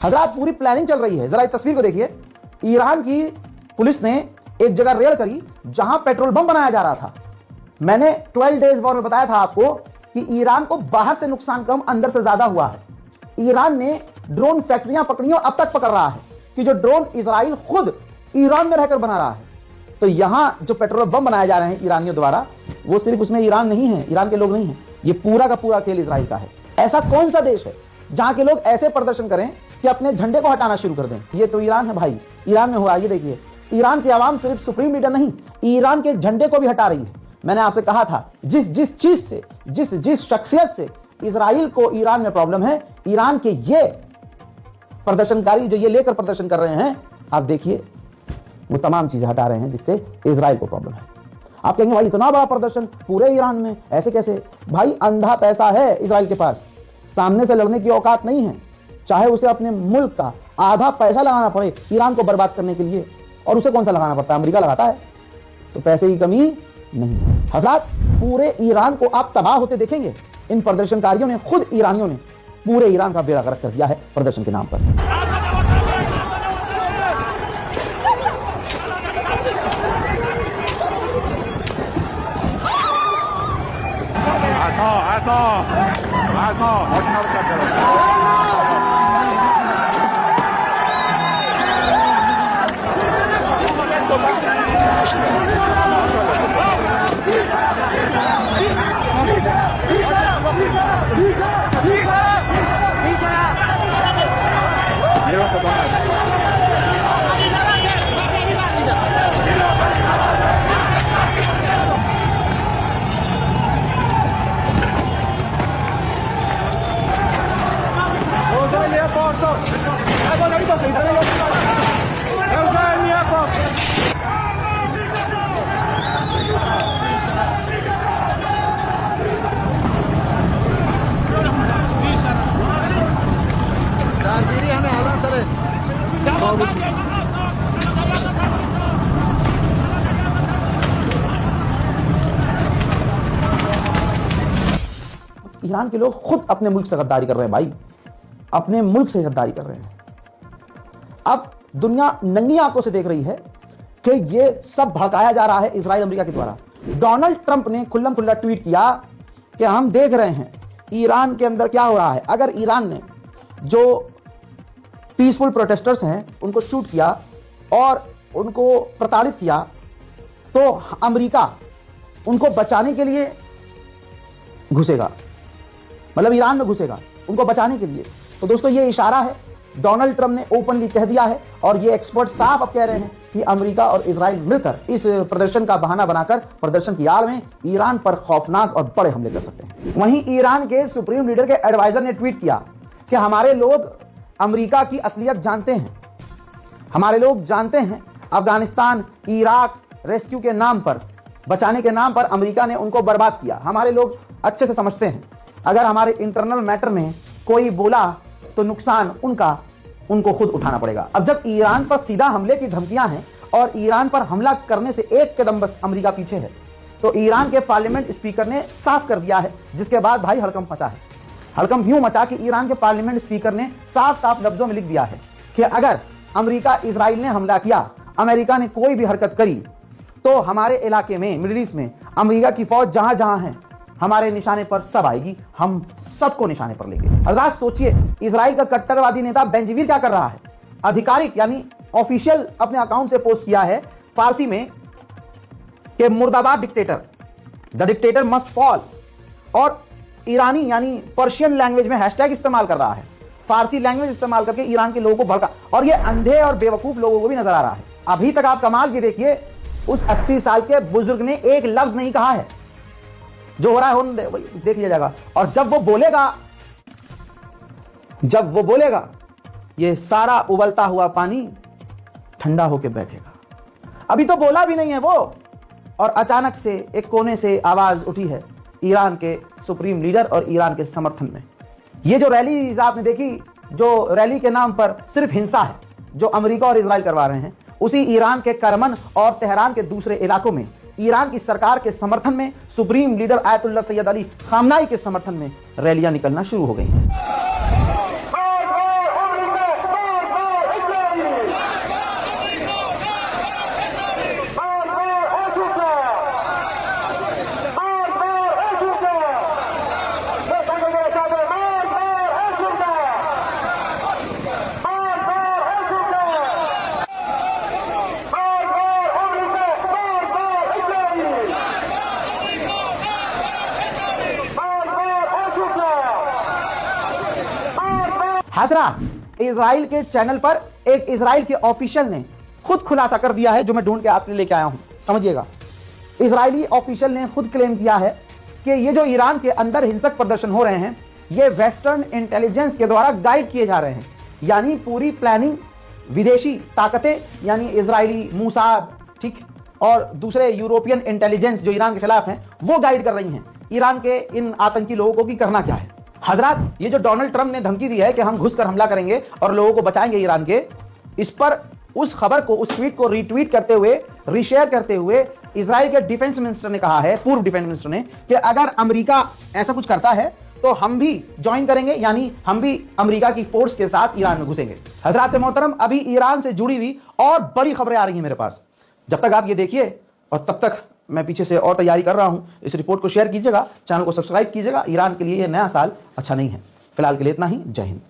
हजरात पूरी प्लानिंग चल रही है। जरा इस तस्वीर को देखिए। ईरान की पुलिस ने एक जगह रेड करी जहां पेट्रोल बम बनाया जा रहा था। मैंने 12 डेज वॉर में बताया था आपको कि ईरान को बाहर से नुकसान कम, अंदर से ज्यादा हुआ है। ईरान ने ड्रोन फैक्ट्रियां पकड़ी और अब तक पकड़ रहा है कि जो ड्रोन इजराइल खुद ईरान में रहकर बना रहा है। तो यहां जो पेट्रोल बम बनाए जा रहे हैं ईरानियों द्वारा, वो सिर्फ उसमें ईरान नहीं है, ईरान के लोग नहीं है, ये पूरा का पूरा खेल इजराइल का है। ऐसा कौन सा देश है जहां के लोग ऐसे प्रदर्शन करें कि अपने झंडे को हटाना शुरू कर दें? ये तो ईरान है भाई। ईरान में हो रहा है, ये देखिए। ईरान की आवाम सिर्फ सुप्रीम लीडर नहीं, ईरान के झंडे को भी हटा रही है। मैंने आपसे कहा था, जिस चीज से, जिस शख्सियत से इजराइल को ईरान में प्रॉब्लम है, ईरान के ये प्रदर्शनकारी जो ये लेकर प्रदर्शन कर रहे हैं, आप देखिए वो तमाम चीजें हटा रहे हैं जिससे इजराइल को प्रॉब्लम है। आप कहेंगे भाई इतना बड़ा प्रदर्शन पूरे ईरान में ऐसे कैसे? भाई अंधा पैसा है इजराइल के पास, सामने से लड़ने की औकात नहीं है। चाहे उसे अपने मुल्क का आधा पैसा लगाना पड़े ईरान को बर्बाद करने के लिए, और उसे कौन सा लगाना पड़ता है? अमेरिका लगाता है। तो पैसे की कमी नहीं। हज़रात, पूरे ईरान को आप तबाह होते देखेंगे। इन प्रदर्शनकारियों ने, खुद ईरानियों ने पूरे ईरान का बेड़ा गर्क कर दिया है प्रदर्शन के नाम पर। ईरान के लोग खुद अपने मुल्क से गद्दारी कर रहे हैं भाई, अपने मुल्क से गद्दारी कर रहे हैं। अब दुनिया नंगी आंखों से देख रही है कि ये सब भड़काया जा रहा है इजराइल अमेरिका के द्वारा। डोनाल्ड ट्रंप ने खुल्लम खुल्ला ट्वीट किया कि हम देख रहे हैं ईरान के अंदर क्या हो रहा है। अगर ईरान ने जो पीसफुल प्रोटेस्टर्स हैं उनको शूट किया और उनको प्रताड़ित किया, तो अमेरिका उनको बचाने के लिए घुसेगा, मतलब ईरान में घुसेगा उनको बचाने के लिए। तो दोस्तों ये इशारा है, डोनाल्ड ट्रंप ने ओपनली कह दिया है, और ये एक्सपर्ट साफ अब कह रहे हैं कि अमेरिका और इजराइल मिलकर इस प्रदर्शन का बहाना बनाकर प्रदर्शन की आड़ में ईरान पर खौफनाक और बड़े हमले कर सकते हैं। वहीं ईरान के सुप्रीम लीडर के एडवाइजर ने ट्वीट किया कि हमारे लोग अमेरिका की असलियत जानते हैं, हमारे लोग जानते हैं अफगानिस्तान, इराक रेस्क्यू के नाम पर, बचाने के नाम पर अमेरिका ने उनको बर्बाद किया। हमारे लोग अच्छे से समझते हैं अगर हमारे इंटरनल मैटर में कोई बोला तो नुकसान उनको खुद उठाना पड़ेगा। अब जब ईरान पर सीधा हमले की धमकियां हैं और ईरान पर हमला करने से एक कदम बस अमेरिका पीछे है, तो ईरान के पार्लियामेंट स्पीकर ने साफ कर दिया है, जिसके बाद भाई हड़कंप मचा है। हड़कंप यूं मचा कि ईरान के पार्लियामेंट स्पीकर ने साफ साफ लफ्जों में लिख दिया है कि अगर अमेरिका इजराइल ने हमला किया, अमेरिका ने कोई भी हरकत करी, तो हमारे इलाके में, मिडिल ईस्ट में अमेरिका की फौज जहां जहां है हमारे निशाने पर सब आएगी, हम सबको निशाने पर लेंगे। हज़रात सोचिए, इजराइल का कट्टरवादी नेता बेंजीवीर क्या कर रहा है? आधिकारिक यानी ऑफिशियल अपने अकाउंट से पोस्ट किया है फारसी में कि मुर्दाबाद dictator, the dictator must fall, और ईरानी यानी पर्शियन लैंग्वेज में हैशटैग इस्तेमाल कर रहा है, फारसी लैंग्वेज इस्तेमाल करके ईरान के लोगों को भड़का, और ये अंधे और बेवकूफ लोगों को भी नजर आ रहा है। अभी तक आप कमाल की देखिए, उस 80 साल के बुजुर्ग ने एक लफ्ज नहीं कहा है। जो हो रहा है देख लिया जाएगा, और जब वो बोलेगा ये सारा उबलता हुआ पानी ठंडा होकर बैठेगा। अभी तो बोला भी नहीं है वो, और अचानक से एक कोने से आवाज उठी है ईरान के सुप्रीम लीडर और ईरान के समर्थन में। ये जो रैली आपने देखी, जो रैली के नाम पर सिर्फ हिंसा है जो अमेरिका और इजराइल करवा रहे हैं, उसी ईरान के करमन और तेहरान के दूसरे इलाकों में ईरान की सरकार के समर्थन में, supreme leader Ayatollah Syed Ali खामनाई के समर्थन में रैलियां निकलना शुरू हो गई हैं। हजरात, इजराइल के चैनल पर एक इजराइल के ऑफिशियल ने खुद खुलासा कर दिया है, जो मैं ढूंढ के आपके लिए लेके आया हूं। समझिएगा, इजरायली ऑफिशियल ने खुद क्लेम किया है कि ये जो ईरान के अंदर हिंसक प्रदर्शन हो रहे हैं, ये वेस्टर्न इंटेलिजेंस के द्वारा गाइड किए जा रहे हैं। यानी पूरी प्लानिंग विदेशी ताकतें, यानी इजरायली, मूसाद, ठीक, और दूसरे यूरोपियन इंटेलिजेंस जो ईरान के खिलाफ हैं, वो गाइड कर रही हैं ईरान के इन आतंकी लोगों को कि करना क्या है। हजरात, ये जो डोनाल्ड ट्रंप ने धमकी दी है कि हम घुसकर हमला करेंगे और लोगों को बचाएंगे ईरान के, इस पर उस खबर को, उस ट्वीट को रीट्वीट करते हुए, रीशेयर करते हुए इजराइल के डिफेंस मिनिस्टर ने कहा है, पूर्व डिफेंस मिनिस्टर ने, कि अगर अमेरिका ऐसा कुछ करता है तो हम भी ज्वाइन करेंगे, यानी हम भी अमेरिका की फोर्स के साथ ईरान में घुसेंगे। हजरात मोहतरम, अभी ईरान से जुड़ी हुई और बड़ी खबरें आ रही हैं मेरे पास। जब तक आप ये देखिए और तब तक मैं पीछे से और तैयारी कर रहा हूं। इस रिपोर्ट को शेयर कीजिएगा, चैनल को सब्सक्राइब कीजिएगा। ईरान के लिए यह नया साल अच्छा नहीं है। फिलहाल के लिए इतना ही। जय हिंद।